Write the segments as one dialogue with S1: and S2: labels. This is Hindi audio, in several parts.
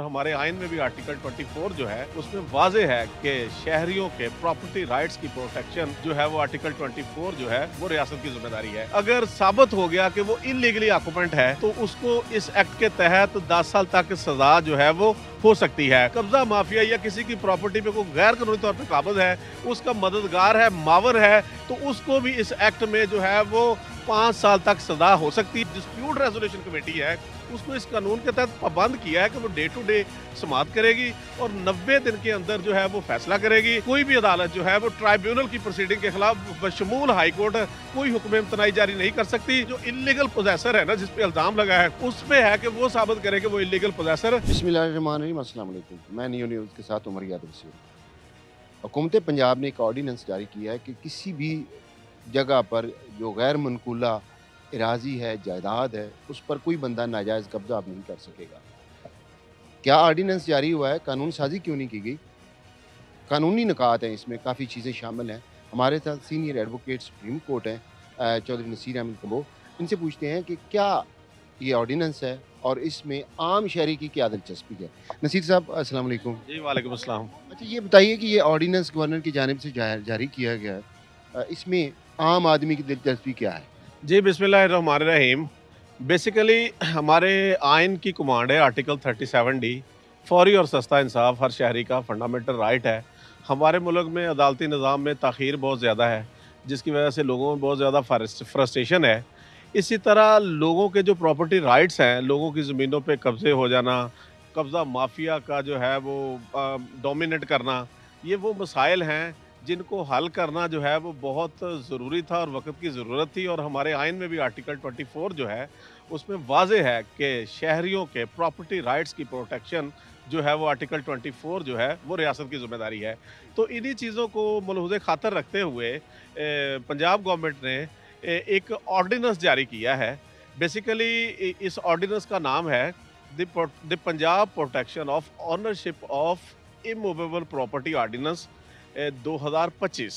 S1: हमारे आइन में भी आर्टिकल 24 जो है उसमें वाजे है कि शहरियों के प्रॉपर्टी राइट्स की प्रोटेक्शन जो है वो आर्टिकल 24 जो है वो रियासत की जिम्मेदारी है। अगर साबित हो गया कि वो इलीगली ऑक्यूपेंट है तो उसको इस एक्ट के तहत 10 साल तक सजा जो है वो हो सकती है। कब्जा माफिया या किसी की प्रॉपर्टी पे कोई गैर कानूनी तौर पे काबिज है, उसका मददगार है, मावर है, तो उसको भी इस एक्ट में जो है वो 5 साल तक सजा हो सकती है। डिस्प्यूट रेजोल्यूशन कमेटी है उसको इस कानून के तहत पाबंद किया है कि वो डे टू डे समाअत करेगी और 90 दिन के अंदर जो है वो फैसला करेगी। कोई भी अदालत जो है वो ट्राइब्यूनल की प्रोसीडिंग के खिलाफ बशमूल हाई कोर्ट कोई हुक्म इम्तनाई जारी नहीं कर सकती। जो इलीगल पोजेसर है ना, जिस पे इल्जाम लगा है, उस पे है कि वो साबित करे कि वो इलीगल पोजेसर है।
S2: बिस्मिल्लाहिर्रहमानिर्रहीम, अस्सलाम वालेकुम। मैं नियो न्यूज़ के साथ उमर यादव से। हुकूमत पंजाब ने एक ऑर्डीनेंस जारी किया है कि किसी भी जगह पर जो गैर मनकूला इराज़ी है, जायदाद है, उस पर कोई बंदा नाजायज़ कब्ज़ा अब नहीं कर सकेगा। क्या ऑर्डीनेंस जारी हुआ है? कानून साज़ी क्यों नहीं की गई? कानूनी निकात हैं, इसमें काफ़ी चीज़ें शामिल हैं। हमारे साथ सीनियर एडवोकेट सुप्रीम कोर्ट हैं, चौधरी नसीर अहमद कबो। इनसे पूछते हैं कि क्या ये ऑर्डीनेंस है और इसमें आम शहरी की क्या दिलचस्पी है? नसीर साहब, अस्सलाम वालेकुम।
S1: जी वालेकुम अस्सलाम।
S2: अच्छा, ये बताइए कि ये ऑर्डीनेंस गवर्नर की जानिब से जारी किया गया है, इसमें आम आदमी की दिलचस्पी क्या है?
S1: जी बिस्मिल्लाहिर्रहमानिर्रहीम। बेसिकली हमारे आइन की कमांड है आर्टिकल 37D। फौरी और सस्ता इंसाफ हर शहरी का फंडामेंटल राइट है। हमारे मुल्क में अदालती निज़ाम में ताख़ीर बहुत ज़्यादा है, जिसकी वजह से लोगों में बहुत ज़्यादा फ्रस्ट्रेशन है। इसी तरह लोगों के जो प्रॉपर्टी राइट्स हैं, लोगों की ज़मीनों पे कब्ज़े हो जाना, कब्ज़ा माफिया का जो है वो डोमिनेट करना, ये वो मसाइल हैं जिनको हल करना जो है वो बहुत ज़रूरी था और वक़्त की ज़रूरत थी। और हमारे आइन में भी आर्टिकल 24 जो है उसमें वाज़े है कि शहरियों के प्रॉपर्टी राइट्स की प्रोटेक्शन जो है वो आर्टिकल 24 जो है वो रियासत की ज़िम्मेदारी है। तो इन्हीं चीज़ों को मलहूज़े खातर रखते हुए पंजाब गवर्नमेंट ने एक ऑर्डिनेंस जारी किया है। बेसिकली इस ऑर्डिनेंस का नाम है the Punjab protection of ownership of immovable property ordinance 2025।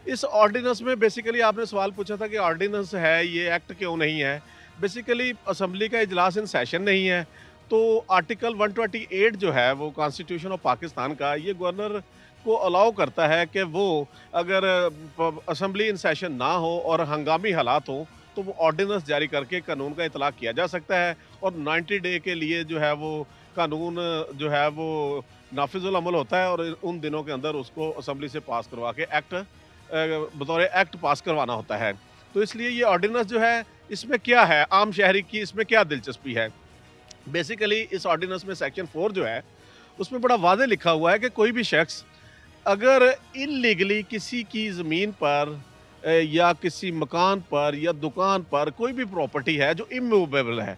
S1: इस ऑर्डिनेंस में बेसिकली आपने सवाल पूछा था कि ऑर्डिनेंस है, ये एक्ट क्यों नहीं है। बेसिकली असेंबली का इजलास इन सेशन नहीं है, तो आर्टिकल 128 जो है वो कॉन्स्टिट्यूशन ऑफ पाकिस्तान का, ये गवर्नर को अलाउ करता है कि वो अगर असेंबली इन सेशन ना हो और हंगामी हालात हों तो वो ऑर्डिनेंस जारी करके कानून का इतलाक़ किया जा सकता है और 90 डे के लिए जो है वो कानून जो है वो नाफिजुल अमल होता है और उन दिनों के अंदर उसको असेंबली से पास करवा के एक्ट बतौर एक्ट पास करवाना होता है। तो इसलिए ये ऑर्डिनेंस जो है इसमें क्या है, आम शहरी की इसमें क्या दिलचस्पी है। बेसिकली इस ऑर्डिनेंस में सेक्शन 4 जो है उसमें बड़ा वाज़ेह लिखा हुआ है कि कोई भी शख्स अगर इल्लीगली किसी की ज़मीन पर या किसी मकान पर या दुकान पर कोई भी प्रॉपर्टी है जो इमूवेबल है,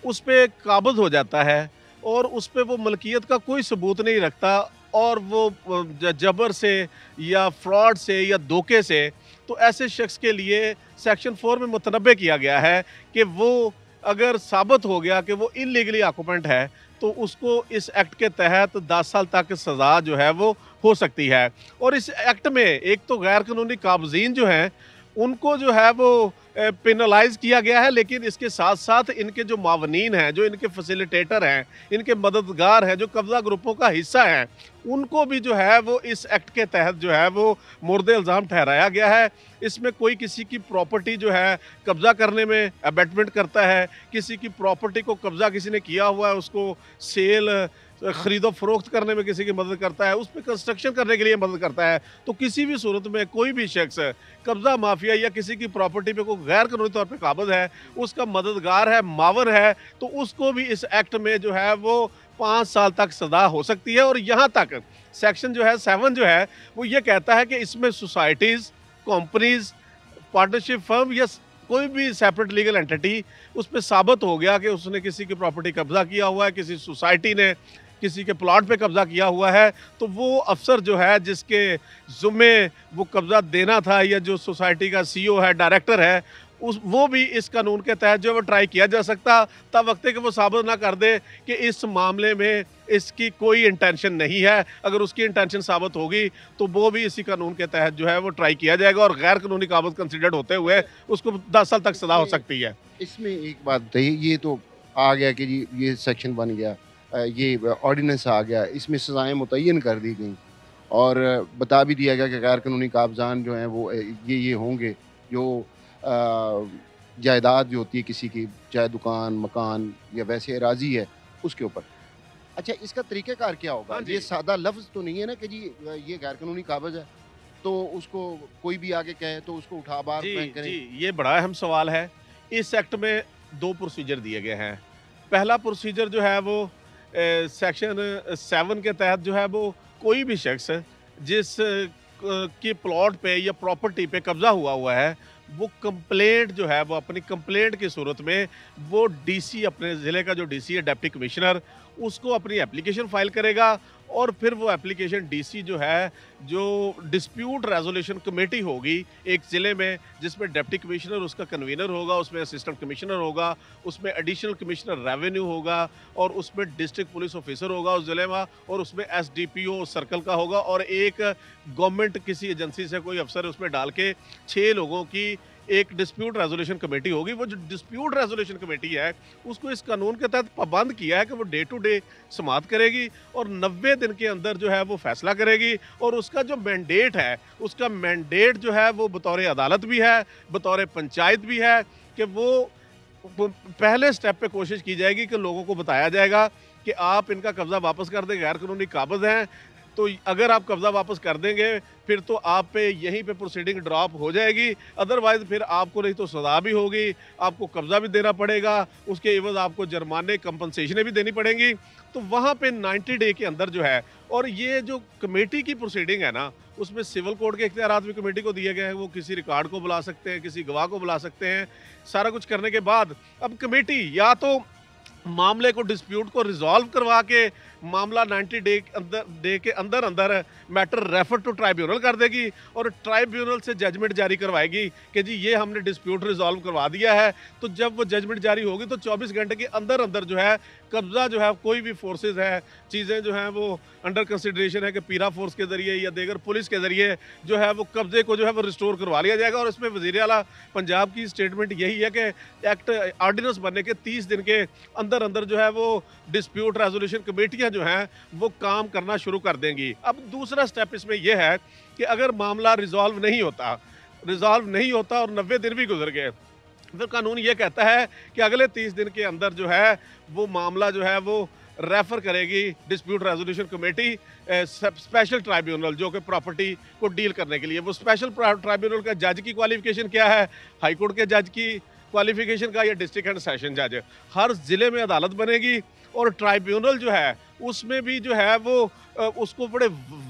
S1: उस पे काबिज़ हो जाता है और उस पे वो मलकियत का कोई सबूत नहीं रखता और वो जबर से या फ्रॉड से या धोखे से, तो ऐसे शख्स के लिए सेक्शन 4 में मुतनब्बे किया गया है कि वो अगर साबित हो गया कि वो इलीगली ऑक्यूपेंट है तो उसको इस एक्ट के तहत 10 साल तक सज़ा जो है वो हो सकती है। और इस एक्ट में एक तो गैर कानूनी काबज़ीन जो हैं उनको जो है वो पेनलाइज़ किया गया है, लेकिन इसके साथ-साथ इनके जो मावनीन हैं, जो इनके फैसिलिटेटर हैं, इनके मददगार हैं, जो कब्ज़ा ग्रुपों का हिस्सा हैं, उनको भी जो है वो इस एक्ट के तहत जो है वो मोर्द इल्ज़ाम ठहराया गया है। इसमें कोई किसी की प्रॉपर्टी जो है कब्ज़ा करने में अबैटमेंट करता है, किसी की प्रॉपर्टी को कब्ज़ा किसी ने किया हुआ है उसको सेल ख़रीदो फ़रोख्त करने में किसी की मदद करता है, उस पे कंस्ट्रक्शन करने के लिए मदद करता है, तो किसी भी सूरत में कोई भी शख्स कब्ज़ा माफिया या किसी की प्रॉपर्टी पे कोई गैर कानूनी तौर पे काबिज़ है, उसका मददगार है, मावर है, तो उसको भी इस एक्ट में जो है वो 5 साल तक सज़ा हो सकती है। और यहाँ तक सेक्शन जो है 7 जो है वो ये कहता है कि इसमें सोसाइटीज़, कंपनीज़, पार्टनरशिप फर्म या कोई भी सेपरेट लीगल एंटिटी उस पे साबित हो गया कि उसने किसी की प्रॉपर्टी कब्ज़ा किया हुआ है, किसी सोसाइटी ने किसी के प्लॉट पे कब्ज़ा किया हुआ है, तो वो अफ़सर जो है जिसके ज़ुम्मे वो कब्ज़ा देना था या जो सोसाइटी का सीईओ है, डायरेक्टर है, वो भी इस कानून के तहत जो है वो ट्राई किया जा सकता, तब वक्त है कि वो साबित ना कर दे कि इस मामले में इसकी कोई इंटेंशन नहीं है। अगर उसकी इंटेंशन साबित होगी तो वो भी इसी कानून के तहत जो है वो ट्राई किया जाएगा और गैर कानूनी काबिज़ कंसिडर्ड होते हुए उसको 10 साल तक सज़ा हो सकती है।
S2: इसमें एक बात बताइए, ये तो आ गया कि जी ये सेक्शन बन गया, ये ऑर्डिनेंस आ गया, इसमें सज़ाएँ मुतय्यन कर दी गईं और बता भी दिया गया कि गैर कानूनी काबज़ान जो हैं वो ये होंगे जो जायदाद जो होती है किसी की, चाहे दुकान, मकान या वैसे अराज़ी है, उसके ऊपर। अच्छा, इसका तरीक़ाकार क्या होगा?
S1: हाँ
S2: ये
S1: जी।
S2: सादा लफ़्ज़ तो नहीं है ना कि जी ये गैर कानूनी काबज़ है, तो उसको कोई भी आके कहे तो उसको उठा बाहर
S1: जी,
S2: फेंक करें?
S1: जी, ये बड़ा अहम सवाल है। इस एक्ट में 2 प्रोसीजर दिए गए हैं। पहला प्रोसीजर जो है वो सेक्शन 7 के तहत जो है वो कोई भी शख्स जिस की प्लॉट पे या प्रॉपर्टी पे कब्ज़ा हुआ है, वो कंप्लेंट जो है वो अपनी कंप्लेंट की सूरत में वो डीसी अपने ज़िले का जो डीसी है डिप्टी कमिश्नर उसको अपनी एप्लीकेशन फ़ाइल करेगा और फिर वो एप्लीकेशन डीसी जो है, जो डिस्प्यूट रेज़ोल्यूशन कमेटी होगी एक ज़िले में जिसमें डिप्टी कमिश्नर उसका कन्वीनर होगा, उसमें असिस्टेंट कमिश्नर होगा, उसमें एडिशनल कमिश्नर रेवेन्यू होगा और उसमें डिस्ट्रिक्ट पुलिस ऑफिसर होगा उस ज़िले में और उसमें एसडीपीओ सर्कल का होगा और एक गवर्नमेंट किसी एजेंसी से कोई अफसर उसमें डाल के 6 लोगों की एक डिस्प्यूट रेज़ोल्यूशन कमेटी होगी। वो जो डिस्प्यूट रेज़ोल्यूशन कमेटी है, उसको इस कानून के तहत पाबंद किया है कि वो डे टू डे समाअत करेगी और 90 दिन के अंदर जो है वो फैसला करेगी और उसका जो मैंडेट है, उसका मैंडेट जो है वो बतौर अदालत भी है, बतौर पंचायत भी है कि वो पहले स्टेप पे कोशिश की जाएगी कि लोगों को बताया जाएगा कि आप इनका कब्ज़ा वापस कर दें, गैर कानूनी काबिज़ हैं। तो अगर आप कब्ज़ा वापस कर देंगे, फिर तो आप पे यहीं पे प्रोसीडिंग ड्रॉप हो जाएगी। अदरवाइज़ फिर आपको नहीं तो सज़ा भी होगी, आपको कब्ज़ा भी देना पड़ेगा, उसके एवज़ आपको जुर्माने, कंपनसेशनें भी देनी पड़ेंगी। तो वहाँ पे 90 डे के अंदर जो है और ये जो कमेटी की प्रोसीडिंग है ना, उसमें सिविल कोर्ट के इख्तियारात भी कमेटी को दिए गए हैं। वो किसी रिकॉर्ड को बुला सकते हैं, किसी गवाह को बुला सकते हैं। सारा कुछ करने के बाद अब कमेटी या तो मामले को डिस्प्यूट को रिजॉल्व करवा के मामला 90 डे के अंदर अंदर मैटर रेफर टू ट्राइब्यूनल कर देगी और ट्राइब्यूनल से जजमेंट जारी करवाएगी कि जी ये हमने डिस्प्यूट रिजॉल्व करवा दिया है। तो जब वो जजमेंट जारी होगी तो 24 घंटे के अंदर अंदर जो है कब्जा जो है कोई भी फोर्सेज है, चीज़ें जो हैं वो अंडर कंसिडरेशन है कि पीरा फोर्स के ज़रिए या देगर पुलिस के ज़रिए जो है वो कब्जे को जो है वो रिस्टोर करवा लिया जाएगा। और इसमें वज़ीर आला पंजाब की स्टेटमेंट यही है कि एक्ट ऑर्डिनेंस बनने के 30 दिन के अंदर अंदर जो है वो डिस्प्यूट रेजोल्यूशन कमेटियां जो हैं वो काम करना शुरू कर देंगी। अब दूसरा स्टेप इसमें यह है कि अगर मामला रिजॉल्व नहीं होता और 90 दिन भी गुजर गए, फिर कानून ये कहता है कि अगले 30 दिन के अंदर जो है वो मामला जो है वो रेफर करेगी dispute resolution committee special tribunal जो कि प्रॉपर्टी को डील करने के लिए। वो स्पेशल ट्राइब्यूनल का जज की क्वालिफिकेशन क्या है, हाई कोर्ट के जज की क्वालिफिकेशन का या डिस्ट्रिक्ट एंड सेशन जज। हर ज़िले में अदालत बनेगी और ट्राइब्यूनल जो है उसमें भी जो है वो उसको बड़े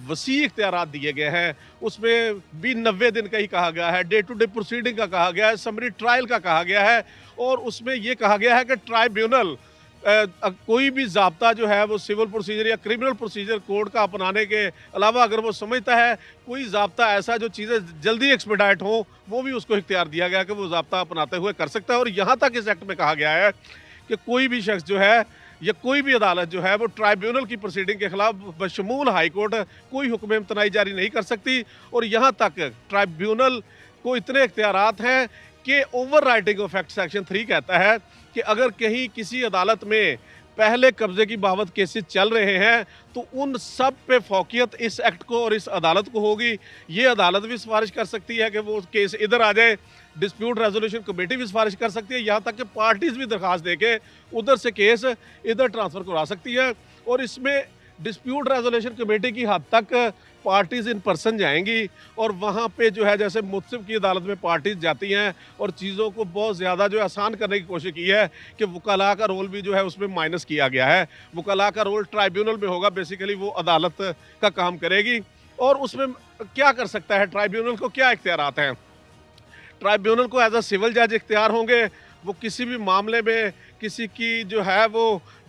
S1: वसी इख्तियारात दिए गए हैं। उसमें भी 90 दिन का ही कहा गया है, डे टू डे प्रोसीडिंग का कहा गया है, समरी ट्रायल का कहा गया है और उसमें ये कहा गया है कि ट्राइब्यूनल कोई भी ज़ाब्ता जो है वो सिविल प्रोसीजर या क्रिमिनल प्रोसीजर कोड का अपनाने के अलावा अगर वो समझता है कोई ज़ाब्ता ऐसा जो चीज़ें जल्दी एक्सपेडाइट हो, वो भी उसको इख्तियार दिया गया कि वो ज़ाब्ता अपनाते हुए कर सकता है। और यहाँ तक इस एक्ट में कहा गया है कि कोई भी शख्स जो है या कोई भी अदालत जो है वो ट्राइब्यूनल की प्रोसीडिंग के खिलाफ बशमूल हाई कोर्ट कोई हुक्म इम्तनाई जारी नहीं कर सकती। और यहाँ तक ट्राइब्यूनल को इतने इख्तियारात हैं कि over writing of act section 3 कहता है कि अगर कहीं किसी अदालत में पहले कब्जे की बाबत केसेस चल रहे हैं तो उन सब पे फौकियत इस एक्ट को और इस अदालत को होगी। ये अदालत भी सिफारिश कर सकती है कि वो केस इधर आ जाए, डिस्प्यूट रेजोल्यूशन कमेटी भी सिफारिश कर सकती है, यहाँ तक कि पार्टीज़ भी दरख्वास्त दे के उधर से केस इधर ट्रांसफ़र करवा सकती है। और इसमें डिस्प्यूट रेजोल्यूशन कमेटी की हद तक पार्टीज़ इन पर्सन जाएंगी और वहाँ पे जो है जैसे मुत्सिब की अदालत में पार्टीज़ जाती हैं और चीज़ों को बहुत ज़्यादा जो है आसान करने की कोशिश की है कि वकला का रोल भी जो है उसमें माइनस किया गया है। वकला का रोल ट्राइब्यूनल में होगा, बेसिकली वो अदालत का काम करेगी। और उसमें क्या कर सकता है ट्राइब्यूनल को, क्या इख्तियारात हैं? ट्राइब्यूनल को एज अ सिविल जज इख्तियार होंगे, वो किसी भी मामले में किसी की जो है वो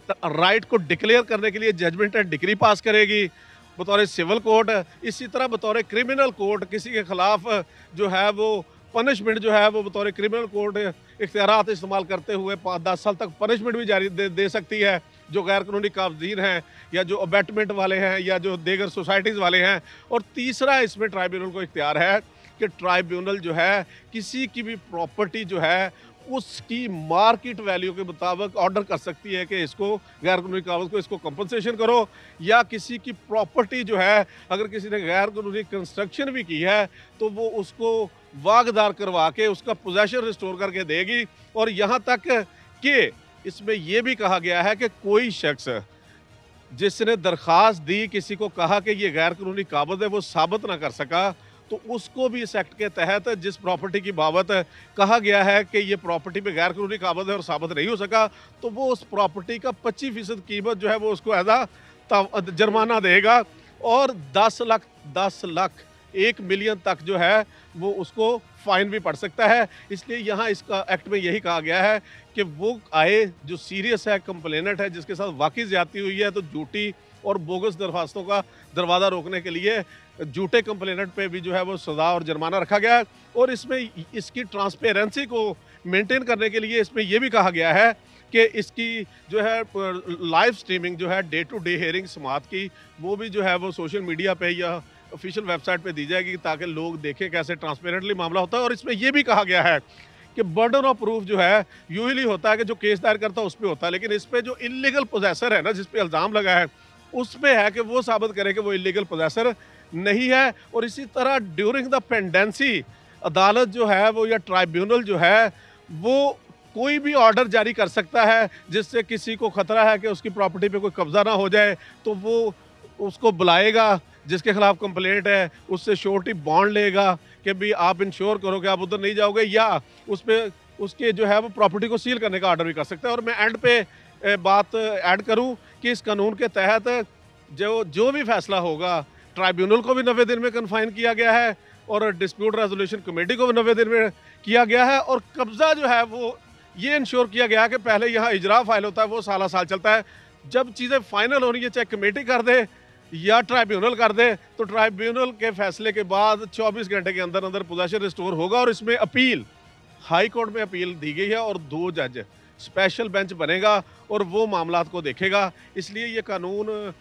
S1: राइट को डिक्लेयर करने के लिए जजमेंट एंड डिक्री पास करेगी बतौर सिविल कोर्ट। इसी तरह बतौर क्रिमिनल कोर्ट किसी के खिलाफ जो है वो पनिशमेंट जो है वो बतौर क्रिमिनल कोर्ट इख्तियारात इस्तेमाल करते हुए 5-10 साल तक पनिशमेंट भी जारी दे सकती है जो गैर कानूनी काबज़ीन हैं या जो अबैटमेंट वाले हैं या जो देगर सोसाइटीज़ वाले हैं। और तीसरा इसमें ट्राइब्यूनल को इख्तियार है कि ट्राइब्यूनल जो है किसी की भी प्रॉपर्टी जो है उसकी मार्केट वैल्यू के मुताबिक ऑर्डर कर सकती है कि इसको गैर कानूनी कागज़ को इसको कंपनसेशन करो, या किसी की प्रॉपर्टी जो है अगर किसी ने गैर कानूनी कंस्ट्रक्शन भी की है तो वो उसको वागदार करवा के उसका पोजेशन रिस्टोर करके देगी। और यहाँ तक कि इसमें ये भी कहा गया है कि कोई शख्स जिसने दरख्वास्त दी, किसी को कहा कि ये गैर कानूनी काबज़ है, वो साबित ना कर सका, तो उसको भी इस एक्ट के तहत जिस प्रॉपर्टी की बाबत कहा गया है कि ये प्रॉपर्टी पे गैर कानूनी काबज़ है और साबित नहीं हो सका, तो वो उस प्रॉपर्टी का 25% कीमत जो है वो उसको जुर्माना देगा। और 10 लाख 1 मिलियन तक जो है वो उसको फाइन भी पड़ सकता है। इसलिए यहाँ इसका एक्ट में यही कहा गया है कि वो आए जो सीरियस है, कंप्लेनेंट है, जिसके साथ वाकई ज़्यादती हुई है, तो झूठी और बोगस दरख्वास्तों का दरवाज़ा रोकने के लिए झूठे कंप्लेनेंट पे भी जो है वो सज़ा और जुर्माना रखा गया है। और इसमें इसकी ट्रांसपेरेंसी को मेंटेन करने के लिए इसमें ये भी कहा गया है कि इसकी जो है लाइव स्ट्रीमिंग जो है डे टू डे हियरिंग समाअत की, वो भी जो है वो सोशल मीडिया पे या ऑफिशियल वेबसाइट पे दी जाएगी, ताकि लोग देखें कैसे ट्रांसपेरेंटली मामला होता है। और इसमें ये भी कहा गया है कि बर्डन ऑफ प्रूफ जो है यूजुअली होता है कि जो केस दायर करता है उस पे होता है, लेकिन इस पे जो इलीगल पोजेसर है ना, जिस पे इल्ज़ाम लगा है, उस पे है कि वो साबित करे कि वो इलीगल पोजेसर नहीं है। और इसी तरह ड्यूरिंग द पेंडेंसी अदालत जो है वो या ट्राइब्यूनल जो है वो कोई भी ऑर्डर जारी कर सकता है जिससे किसी को खतरा है कि उसकी प्रॉपर्टी पे कोई कब्जा ना हो जाए, तो वो उसको बुलाएगा जिसके खिलाफ कंप्लेंट है, उससे श्योरिटी बॉन्ड लेगा कि भी आप इंश्योर करो कि आप उधर नहीं जाओगे, या उस पे उसके जो है वो प्रॉपर्टी को सील करने का ऑर्डर भी कर सकता है। और मैं एंड पे बात ऐड करूं कि इस कानून के तहत जो भी फैसला होगा, ट्राइब्यूनल को भी 90 दिन में कन्फाइन किया गया है और डिस्प्यूट रेजोल्यूशन कमेटी को भी 90 दिन में किया गया है। और कब्जा जो है वो ये इंश्योर किया गया है कि पहले यहाँ इजरा फाइल होता है, वो साल चलता है। जब चीज़ें फाइनल हो रही है, चाहे कमेटी कर दे या ट्राइब्यूनल कर दे, तो ट्राइब्यूनल के फैसले के बाद 24 घंटे के अंदर अंदर पोजेशन रिस्टोर होगा। और इसमें अपील हाई कोर्ट में अपील दी गई है और 2 जज स्पेशल बेंच बनेगा और वो मामलात को देखेगा। इसलिए ये कानून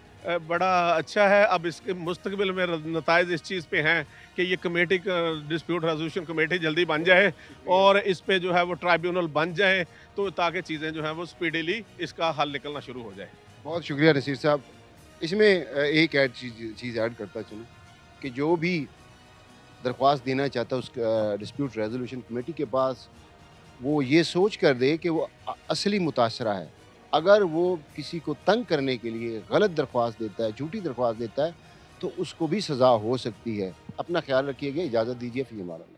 S1: बड़ा अच्छा है। अब इसके मुस्तकबिल में नताइज इस चीज़ पे हैं कि ये कमेटी डिस्प्यूट रेजोल्यूशन कमेटी जल्दी बन जाए और इस पे जो है वो ट्राइब्यूनल बन जाए, तो ताकि चीज़ें जो हैं वो स्पीडीली इसका हल निकलना शुरू हो जाए।
S2: बहुत शुक्रिया नसीर साहब। इसमें एक चीज़ ऐड करता चलूँ कि जो भी दरख्वास्त देना चाहता है उस डिस्प्यूट रेजोल्यूशन कमेटी के पास, वो ये सोच कर दे कि वो असली मुतासरा है। अगर वो किसी को तंग करने के लिए गलत दरख्वास्त देता है, झूठी दरख्वास्त देता है, तो उसको भी सज़ा हो सकती है। अपना ख्याल रखिएगा, इजाज़त दीजिए, फ़ी अमान अल्लाह।